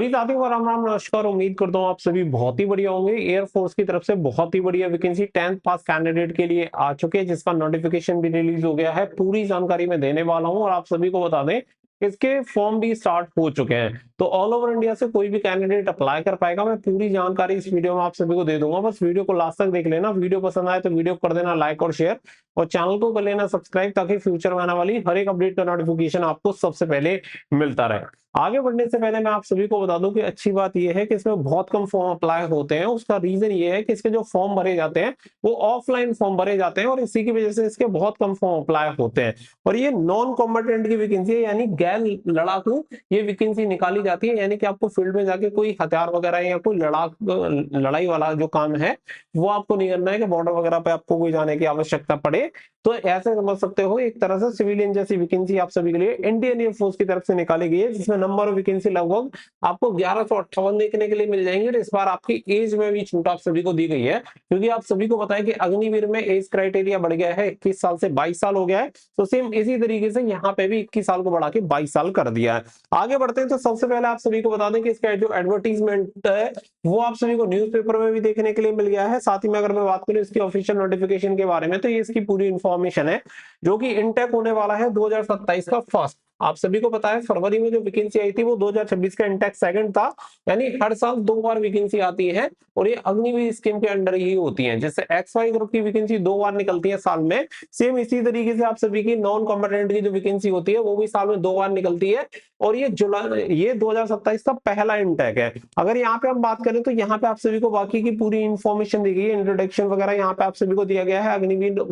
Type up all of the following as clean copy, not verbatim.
जी साथियों, राम राम नमस्कार। उम्मीद करता हूँ आप सभी बहुत ही बढ़िया होंगे। एयरफोर्स की तरफ से बहुत ही बढ़िया वैकेंसी 10th पास कैंडिडेट के लिए आ चुके हैं, जिसका नोटिफिकेशन भी रिलीज हो गया है। पूरी जानकारी मैं देने वाला हूँ और आप सभी को बता दें इसके फॉर्म भी स्टार्ट हो चुके हैं, तो ऑल ओवर इंडिया से कोई भी कैंडिडेट अप्लाई कर पाएगा। मैं पूरी जानकारी इस वीडियो में आप सभी को दे दूंगा, बस वीडियो को लास्ट तक देख लेना। वीडियो पसंद आए तो वीडियो कर देना लाइक और शेयर, और चैनल को कर लेना सब्सक्राइब, ताकि फ्यूचर में आने वाली हर एक अपडेट का नोटिफिकेशन आपको सबसे पहले मिलता रहे। आगे बढ़ने से पहले मैं आप सभी को बता दूं कि अच्छी बात यह है कि इसमें बहुत कम फॉर्म अप्लाई होते हैं। उसका रीजन ये है कि इसके जो फॉर्म भरे जाते हैं वो ऑफलाइन फॉर्म भरे जाते हैं, और इसी की वजह से इसके बहुत कम फॉर्म अप्लाई होते हैं। और ये नॉन कॉम्बेटेंट की वैकेंसी है, यानी गैर लड़ाकू ये वैकेंसी निकाली जाती है। यानी कि आपको फील्ड में जाके कोई हथियार वगैरह या कोई लड़ाई वाला जो काम है वो आपको नहीं करना है कि बॉर्डर वगैरह पे आपको कोई जाने की आवश्यकता पड़े। तो ऐसे समझ सकते हो एक तरह से सिविलियन जैसी वैकेंसी आप सभी के लिए इंडियन एयरफोर्स की तरफ से निकाली गई है, जिसमें नंबर ऑफ वैकेंसी लगभग आपको 1158 देखने के लिए मिल जाएंगे। और इस बार आपकी एज में भी छूट आप सभी को दी गई है, क्योंकि आप सभी को बताएं कि अग्निवीर में एज क्राइटेरिया बढ़ गया है, 21 साल से 22 साल हो गया है। तो सेम इसी तरीके से यहाँ पे भी 21 साल को बढ़ा के 22 साल कर दिया है। आगे बढ़ते हैं तो सबसे पहले आप सभी को बता दें कि इसका जो एडवर्टीजमेंट है वो आप सभी को न्यूज़पेपर में भी देखने के लिए मिल गया है। साथ ही में अगर मैं बात करूं इसकी ऑफिशियल नोटिफिकेशन के बारे में, तो ये इसकी पूरी इंफॉर्मेशन है, जो कि इनटेक होने वाला है 2027 का फर्स्ट। आप सभी को पता है फरवरी में जो वैकेंसी आई थी वो 2026 का इंटेक सेकंड था। यानी हर साल 2 बार वैकेंसी आती है, और ये अग्निवीर स्कीम के अंडर ही होती है। जैसे XY ग्रुप की वैकेंसी 2 बार निकलती है साल में, सेम इसी तरीके से आप सभी की नॉन कॉम्बेटेंट की जो वैकेंसी होती है वो भी साल में 2 बार निकलती है। और ये जुलाई, ये 2027 का पहला इंटेक है। अगर यहाँ पे हम बात करें तो यहाँ पे आप सभी को बाकी की पूरी इंफॉर्मेशन दी गई है, इंट्रोडक्शन वगैरह यहाँ पे आप सभी को दिया गया है। अग्निवीर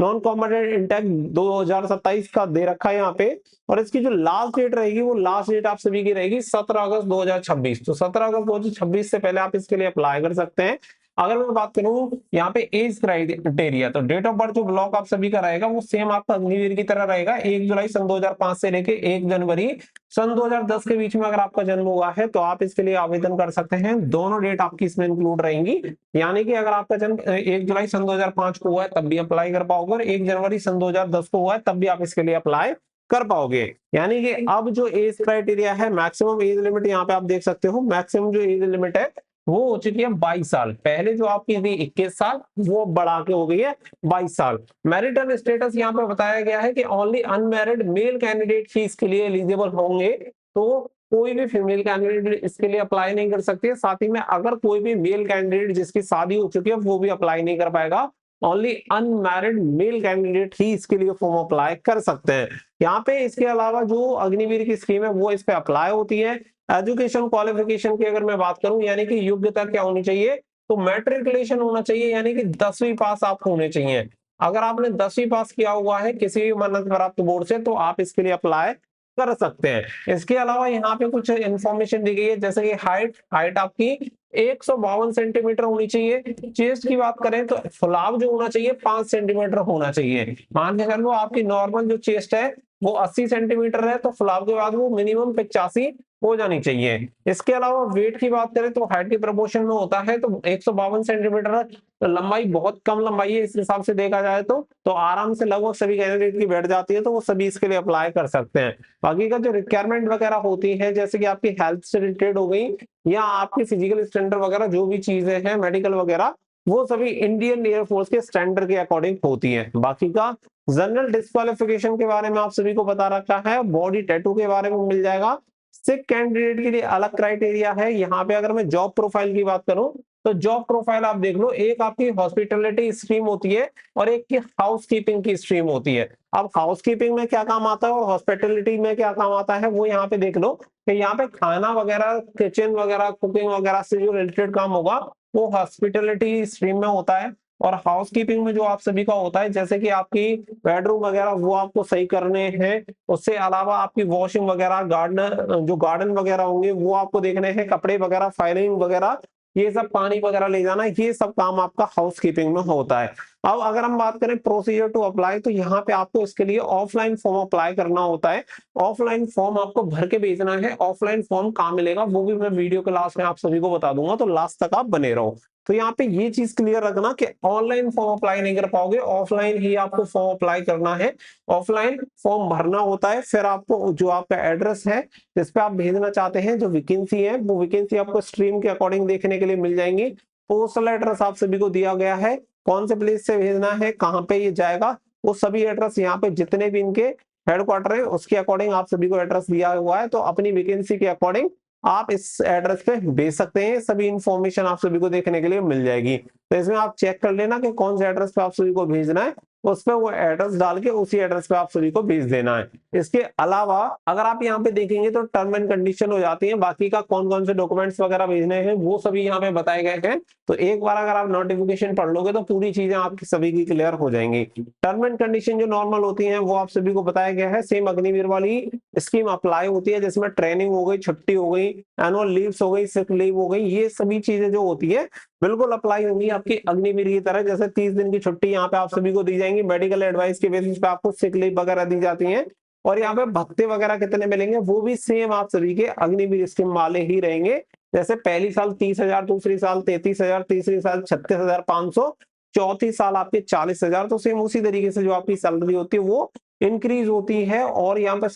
नॉन कॉम्बेटेंट इंटेक 2027 का दे रखा है यहाँ पे। और इसकी जो लास्ट डेट रहेगी वो लास्ट डेट आप सभी की रहेगी 17 अगस्त 2026। तो 17 अगस्त 2026 से पहले आप इसके लिए अप्लाई कर सकते हैं। अगर मैं बात करूं यहाँ पे एज क्राइटेरिया, तो डेट ऑफ बर्थ जो ब्लॉक आप सभी का रहेगा वो सेम आपका अग्निवीर की तरह रहेगा। 1 जुलाई सन 2005 से लेके 1 जनवरी सन 2010 के बीच में अगर आपका जन्म हुआ है तो आप इसके लिए आवेदन कर सकते हैं। दोनों डेट आपकी इसमें इंक्लूड रहेंगी। यानी कि अगर आपका जन्म 1 जुलाई सन 2005 को हुआ है तब भी अप्लाई कर पाओगे, और 1 जनवरी सन 2010 को हुआ है तब भी आप इसके लिए अप्लाई कर पाओगे। यानी कि अब जो एज क्राइटेरिया है, मैक्सिमम एज लिमिट यहाँ पे आप देख सकते हो, मैक्सिमम जो एज लिमिट है वो हो चुकी है 22 साल। पहले जो आपकी थी 21 साल, वो बढ़ा के हो गई है 22 साल। मैरिटल स्टेटस यहाँ पे बताया गया है कि ओनली अनमैरिड मेल कैंडिडेट ही इसके लिए एलिजिबल होंगे। तो कोई भी फीमेल कैंडिडेट इसके लिए अप्लाई नहीं कर सकती है। साथ ही में अगर कोई भी मेल कैंडिडेट जिसकी शादी हो चुकी है वो भी अप्लाई नहीं कर पाएगा। ओनली अनमैरिड मेल कैंडिडेट ही इसके लिए फॉर्म अप्लाई कर सकते हैं। यहाँ पे इसके अलावा जो अग्निवीर की स्कीम है वो इस पे अप्लाई होती है। एजुकेशन क्वालिफिकेशन की अगर मैं बात करूं, यानी कि योग्यता क्या होनी चाहिए, तो मैट्रिकुलेशन होना चाहिए, यानी कि 10वीं पास आप होने चाहिए। अगर आपने 10वीं पास किया हुआ है किसी भी मान्यता प्राप्त बोर्ड से तो आप इसके लिए अप्लाई कर सकते हैं। इसके अलावा यहाँ पे कुछ इंफॉर्मेशन दी गई है, जैसे कि हाइट हाइट आपकी 152 सेंटीमीटर होनी चाहिए। चेस्ट की बात करें तो फुलाव जो होना चाहिए 5 सेंटीमीटर होना चाहिए। मान के चलो आपकी नॉर्मल जो चेस्ट है वो 80 सेंटीमीटर है, तो फुलाव के बाद वो मिनिमम 85 हो जानी चाहिए। इसके अलावा वेट की बात करें तो हाइट के प्रपोर्शन में होता है, तो 152 सेंटीमीटर लंबाई बहुत कम लंबाई है इस हिसाब से देखा जाए तो आराम से लगभग सभी कैंडिडेट की बैठ जाती है, तो वो सभी इसके लिए अप्लाई कर सकते हैं। बाकी का जो रिक्वायरमेंट वगैरह होती है, जैसे कि आपकी हेल्थ से रिलेटेड हो गई या आपकी फिजिकल स्टैंडर्ड वगैरह जो भी चीजें हैं मेडिकल वगैरह, वो सभी इंडियन एयरफोर्स के स्टैंडर्ड के अकॉर्डिंग होती है। बाकी का जनरल डिस्क्वालिफिकेशन के बारे में आप सभी को बता रखा है। बॉडी टैटू के बारे में मिल जाएगा। सिक कैंडिडेट के लिए अलग क्राइटेरिया है। यहाँ पे अगर मैं जॉब प्रोफाइल की बात करूं तो जॉब प्रोफाइल आप देख लो, एक आपकी हॉस्पिटलिटी स्ट्रीम होती है और एक की हाउसकीपिंग की स्ट्रीम होती है। अब हाउसकीपिंग में क्या काम आता है और हॉस्पिटलिटी में क्या काम आता है वो यहाँ पे देख लो कि यहाँ पे खाना वगैरह, किचन वगैरह, कुकिंग वगैरह से जो रिलेटेड काम होगा वो हॉस्पिटलिटी स्ट्रीम में होता है। और हाउसकीपिंग में जो आप सभी का होता है, जैसे कि आपकी बेडरूम वगैरह वो आपको सही करने हैं। उससे अलावा आपकी वॉशिंग वगैरह, गार्डन जो गार्डन वगैरह होंगे वो आपको देखने हैं, कपड़े वगैरह, फाइलिंग वगैरह, ये सब पानी वगैरह ले जाना, ये सब काम आपका हाउसकीपिंग में होता है। अब अगर हम बात करें प्रोसीजर टू अप्लाई, तो यहाँ पे आपको इसके लिए ऑफलाइन फॉर्म अप्लाई करना होता है। ऑफलाइन फॉर्म आपको भर के भेजना है। ऑफलाइन फॉर्म कहाँ मिलेगा वो भी मैं वीडियो के लास्ट में आप सभी को बता दूंगा, तो लास्ट तक आप बने रहो। तो यहाँ पे ये चीज क्लियर रखना कि ऑनलाइन फॉर्म अप्लाई नहीं कर पाओगे, ऑफलाइन ही आपको फॉर्म अप्लाई करना है। ऑफलाइन फॉर्म भरना होता है, फिर आपको जो आपका एड्रेस है जिस पे आप भेजना चाहते हैं, जो वैकेंसी है, वो वैकेंसी आपको स्ट्रीम के अकॉर्डिंग देखने के लिए मिल जाएंगी। पोस्टल एड्रेस आप सभी को दिया गया है, कौन से प्लेस से भेजना है, कहाँ पे ये जाएगा, वो सभी एड्रेस यहाँ पे जितने भी इनके हेडक्वार्टर है उसके अकॉर्डिंग आप सभी को एड्रेस दिया हुआ है। तो अपनी वैकेंसी के अकॉर्डिंग आप इस एड्रेस पे भेज सकते हैं, सभी इंफॉर्मेशन आप सभी को देखने के लिए मिल जाएगी। तो इसमें आप चेक कर लेना कि कौन से एड्रेस पे आप सभी को भेजना है, उस पर वो एड्रेस डाल के उसी एड्रेस पे आप सभी को भेज देना है। इसके अलावा अगर आप यहाँ पे देखेंगे तो टर्म एंड कंडीशन हो जाती है, बाकी का कौन कौन से डॉक्यूमेंट्स वगैरह भेजने हैं वो सभी यहाँ पे बताए गए हैं। तो एक बार अगर आप नोटिफिकेशन पढ़ लोगे तो पूरी चीजें आपकी सभी की क्लियर हो जाएंगी। टर्म एंड कंडीशन जो नॉर्मल होती है वो आप सभी को बताया गया है। सेम अग्निवीर वाली स्कीम अप्लाई होती है, जिसमें ट्रेनिंग हो गई, छुट्टी हो गई, एनुअल लीव्स हो गई, सिक लीव हो गई, ये सभी चीजें जो होती है बिल्कुल अप्लाई होंगी आपकी अग्निवीर की तरह। जैसे 30 दिन की छुट्टी यहाँ पे आप सभी को दी जाएंगी, मेडिकल एडवाइस के बेसिस पे आपको सिक लीव वगैरह दी जाती है। और यहाँ पे भत्ते वगैरह कितने मिलेंगे वो भी सेम आप सभी के अग्निवीर स्कीम वाले ही रहेंगे। जैसे पहली साल 30,000, दूसरी साल 33,000, तीसरी साल 36,500, चौथी साल आपके 40,000। तो सेम उसी तरीके से जो आपकी सैलरी होती है वो इंक्रीज होती है। और यहाँ पे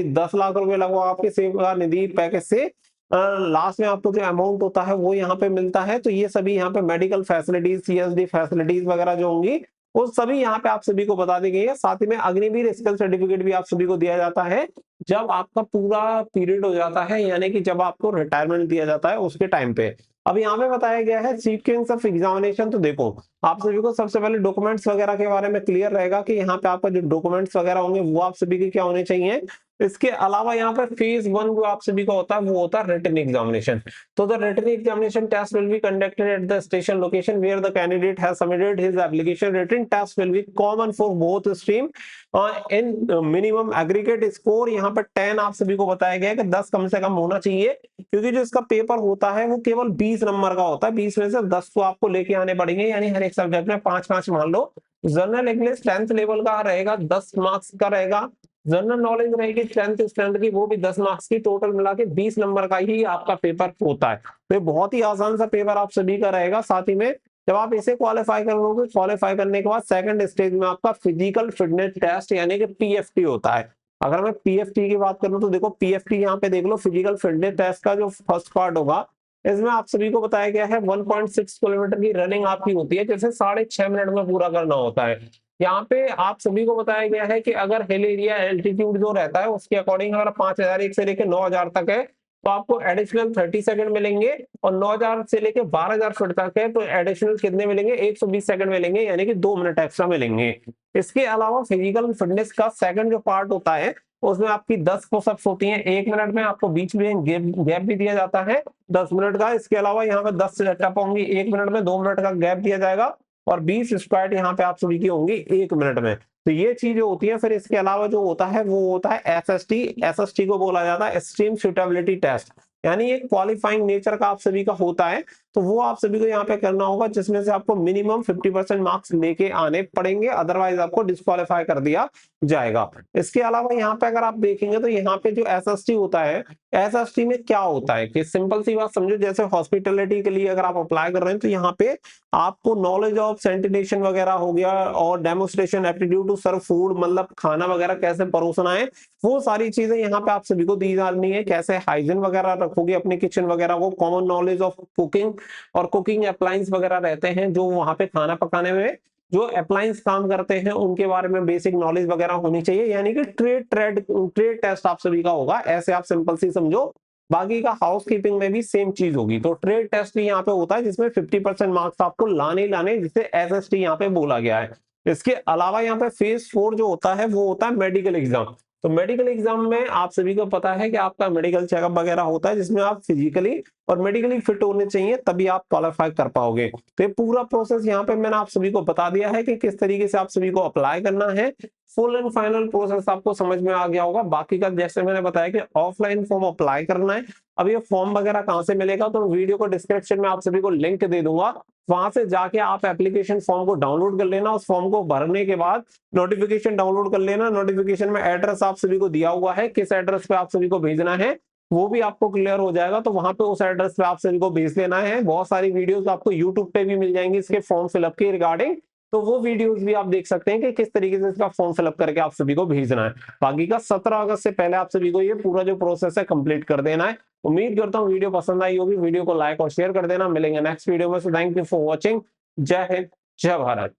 10 लाख रुपए लगभग आपके सेवा निधि पैकेज से लास्ट में आपको जो अमाउंट होता है वो यहाँ पे मिलता है। तो ये सभी यहाँ पे मेडिकल फैसिलिटीज, सीएसडी फैसिलिटीज वगैरह जो होंगी वो सभी यहाँ पे आप सभी को बता दी गई है। साथ ही में अग्निवीर स्किल सर्टिफिकेट भी आप सभी को दिया जाता है जब आपका पूरा पीरियड हो जाता है, यानी कि जब आपको रिटायरमेंट दिया जाता है उसके टाइम पे। अब यहाँ पे बताया गया है सीक्वेंस ऑफ एग्जामिनेशन। तो देखो आप सभी को सबसे पहले डॉक्यूमेंट्स वगैरह के बारे में क्लियर रहेगा कि यहाँ पे आपका जो डॉक्यूमेंट्स वगैरह होंगे वो आप सभी के क्या होने चाहिए। इसके अलावा यहाँ पे फेज 1 जो आप सभी का होता है वो होता है रिटन एग्जामिनेशन। तो the written examination test will be conducted at the station location where the candidate has submitted his application. Written test will be common for both stream in minimum aggregate score. यहाँ पर 10 आप सभी को बताया गया है कि 10 कम से कम होना चाहिए, क्योंकि जो इसका पेपर होता है वो केवल 20 नंबर का होता है। 20 में से 10 तो आपको लेके आने पड़ेंगे, यानी हर एक सब्जेक्ट में 5-5 मान लो। जनरल इंग्लिश 10th लेवल का रहेगा, 10 मार्क्स का रहेगा। जनरल नॉलेज रहेगी 10th स्टैंडर्ड की, वो भी 10 मार्क्स की। टोटल मिला के 20 नंबर का ही आपका पेपर होता है। तो ये बहुत ही आसान सा पेपर आप सभी का रहेगा। साथ ही में जब आप इसे क्वालिफाई कर लोगे, क्वालिफाई करने के बाद सेकंड स्टेज में आपका फिजिकल फिटनेस टेस्ट यानी कि पीएफटी होता है। अगर मैं पीएफटी की बात करूं तो देखो पीएफटी यहाँ पे देख लो, फिजिकल फिटनेस टेस्ट का जो फर्स्ट पार्ट होगा इसमें आप सभी को बताया गया है 1.6 किलोमीटर की रनिंग आपकी होती है, जैसे 6.5 मिनट में पूरा करना होता है। यहाँ पे आप सभी को बताया गया है कि अगर हिल एरिया एल्टीट्यूड जो रहता है उसके अकॉर्डिंग अगर 5,001 से लेकर 9,000 तक है तो आपको एडिशनल 30 सेकंड मिलेंगे, और 9,000 से लेकर 12,000 फीट तक है तो एडिशनल कितने मिलेंगे, 120 सेकंड मिलेंगे, यानी कि 2 मिनट एक्स्ट्रा मिलेंगे। इसके अलावा फिजिकल फिटनेस का सेकंड जो पार्ट होता है उसमें आपकी 10 पुशअप्स होती हैं 1 मिनट में, आपको बीच में गैप भी दिया जाता है 10 मिनट का। इसके अलावा यहाँ पे 10 सेटअप होंगी 1 मिनट में, 2 मिनट का गैप दिया जाएगा, और 20 स्क्वाट यहाँ पे आप सभी की होंगी 1 मिनट में। तो ये चीजें होती है। फिर इसके अलावा जो होता है वो होता है एसएसटी। एसएसटी को बोला जाता है एक्सट्रीम सुटेबिलिटी टेस्ट, यानी एक क्वालिफाइंग नेचर का आप सभी का होता है। तो वो आप सभी को यहाँ पे करना होगा, जिसमें से आपको मिनिमम 50% मार्क्स लेके आने पड़ेंगे, अदरवाइज आपको डिस्क्वालीफाई कर दिया जाएगा। इसके अलावा यहाँ पे अगर आप देखेंगे तो यहाँ पे जो एसएसटी होता है, एसएसटी में क्या होता है कि सिंपल सी बात समझो, जैसे हॉस्पिटलिटी के लिए अगर आप अप्लाई कर रहे हैं तो यहाँ पे आपको नॉलेज ऑफ सैनिटेशन वगैरह हो गया, और demonstration aptitude to serve food, मतलब खाना वगैरह कैसे परोसना है, वो सारी चीजें यहाँ पे आप सभी को दी जानी है। कैसे हाइजीन वगैरह रखोगे अपने किचन वगैरह को, कॉमन नॉलेज ऑफ कुकिंग और कुकिंग अप्लायंस वगैरह रहते हैं जो वहां पे खाना पकाने में जो अप्लायंस काम करते हैं उनके बारे में बेसिक नॉलेज वगैरह होनी चाहिए। यानी कि ट्रेड टेस्ट आप सभी का होगा, ऐसे आप सिंपल सी समझो। बाकी का हाउसकीपिंग में भी सेम चीज होगी। तो ट्रेड टेस्ट भी यहाँ पे होता है जिसमें 50% मार्क्स आपको लाने लाने, जिसे एसएसटी यहाँ पे बोला गया है। इसके अलावा यहाँ पे फेज 4 जो होता है वो होता है मेडिकल एग्जाम। तो मेडिकल एग्जाम में आप सभी को पता है कि आपका मेडिकल चेकअप वगैरह होता है, जिसमें आप फिजिकली और मेडिकली फिट होने चाहिए, तभी आप क्वालिफाई कर पाओगे। तो ये पूरा प्रोसेस यहाँ पे मैंने आप सभी को बता दिया है कि किस तरीके से आप सभी को अप्लाई करना है। फुल एंड फाइनल प्रोसेस आपको समझ में आ गया होगा। बाकी का जैसे मैंने बताया कि ऑफलाइन फॉर्म अप्लाई करना है, अब ये फॉर्म वगैरह कहाँ से मिलेगा, तो वीडियो को डिस्क्रिप्शन में आप सभी को लिंक दे दूंगा, वहां से जाके आप एप्लीकेशन फॉर्म को डाउनलोड कर लेना। उस फॉर्म को भरने के बाद नोटिफिकेशन डाउनलोड कर लेना। नोटिफिकेशन में एड्रेस आप सभी को दिया हुआ है, किस एड्रेस पे आप सभी को भेजना है वो भी आपको क्लियर हो जाएगा, तो वहां पे उस एड्रेस पे आप सभी को भेज देना है। बहुत सारी वीडियोस आपको यूट्यूब पे भी मिल जाएंगी इसके फॉर्म फिलअप के रिगार्डिंग, तो वो वीडियोस भी आप देख सकते हैं कि किस तरीके से इसका फॉर्म फिलअप करके आप सभी को भेजना है। बाकी का 17 अगस्त से पहले आप सभी को ये पूरा जो प्रोसेस है कंप्लीट कर देना है। उम्मीद करता हूँ वीडियो पसंद आई होगी, वीडियो को लाइक और शेयर कर देना। मिलेंगे नेक्स्ट वीडियो में, so thank you for watching. जय हिंद, जय भारत।